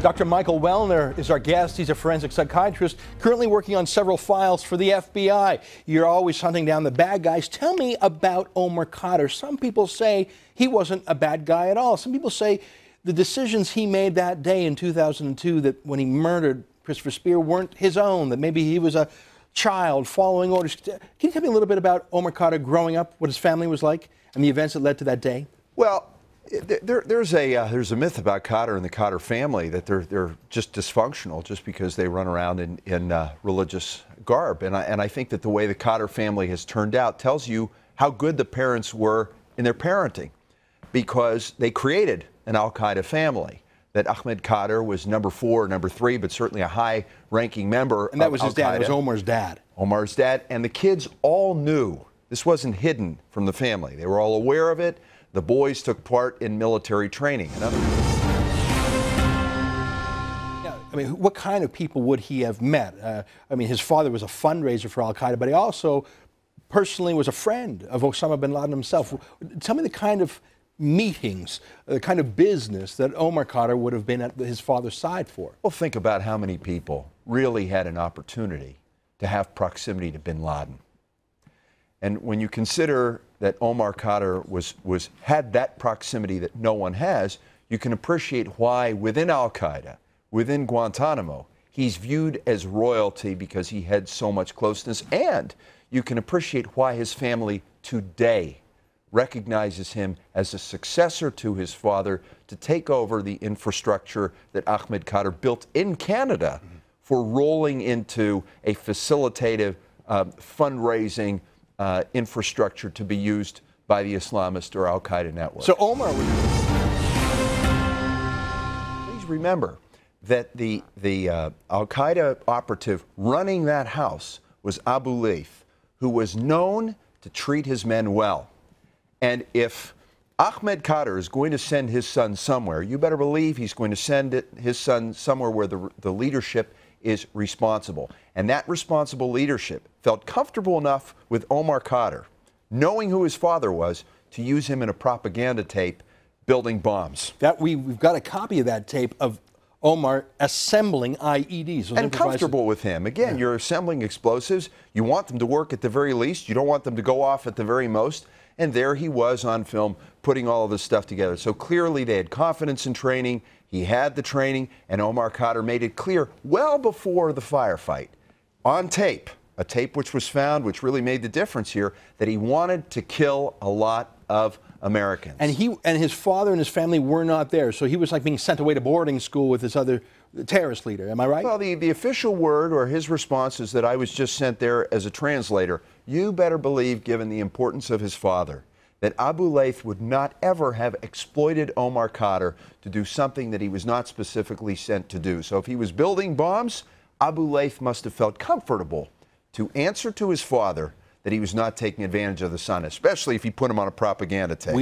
Dr. Michael Welner is our guest. He's a forensic psychiatrist currently working on several files for the FBI. You're always hunting down the bad guys. Tell me about Omar Khadr. Some people say he wasn't a bad guy at all. Some people say the decisions he made that day in 2002, that when he murdered Christopher Spear, weren't his own, that maybe he was a child following orders. Can you tell me a little bit about Omar Khadr growing up, what his family was like, and the events that led to that day? Well, there's a myth about Khadr and the Khadr family that they're just dysfunctional just because they run around in religious garb, and I think that the way the Khadr family has turned out tells you how good the parents were in their parenting, because they created an al-Qaeda family. That Ahmed Khadr was number 4, number 3, but certainly a high-ranking member. And that was his dad. It was Omar's dad. Omar's dad, and the kids all knew. This wasn't hidden from the family. They were all aware of it. The boys took part in military training. Yeah, I mean, what kind of people would he have met? I mean, his father was a fundraiser for al-Qaeda, but he also personally was a friend of Osama bin Laden himself. Tell me the kind of meetings, the kind of business that Omar Khadr would have been at his father's side for. Well, think about how many people really had an opportunity to have proximity to bin Laden. And when you consider that Omar Khadr had that proximity that no one has, you can appreciate why within al-Qaeda, within Guantanamo, he's viewed as royalty because he had so much closeness. And you can appreciate why his family today recognizes him as a successor to his father to take over the infrastructure that Ahmed Khadr built in Canada for rolling into a facilitative fundraising infrastructure to be used by the Islamist or al-Qaeda network. So Omar would... Please remember that the al-Qaeda operative running that house was Abu Laith, who was known to treat his men well. And if Ahmed Khadr is going to send his son somewhere, you better believe he's going to send his son somewhere where the leadership is responsible. And that responsible leadership felt comfortable enough with Omar Khadr, knowing who his father was, to use him in a propaganda tape building bombs. We've got a copy of that tape of Omar assembling IEDs. And comfortable with him. Again, yeah. You're assembling explosives. You want them to work at the very least. You don't want them to go off at the very most. And there he was on film putting all of this stuff together. So clearly they had confidence in training. He had the training, and Omar Khadr made it clear well before the firefight, on tape, a tape which was found, which really made the difference here, that he wanted to kill a lot of Americans. And his father and his family were not there, so he was like being sent away to boarding school with this other terrorist leader. Am I right? Well, the official word, or his response, is that I was just sent there as a translator. You better believe, given the importance of his father, that Abu Laith would not ever have exploited Omar Khadr to do something that he was not specifically sent to do. So if he was building bombs, Abu Laith must have felt comfortable to answer to his father that he was not taking advantage of the son, especially if he put him on a propaganda tape.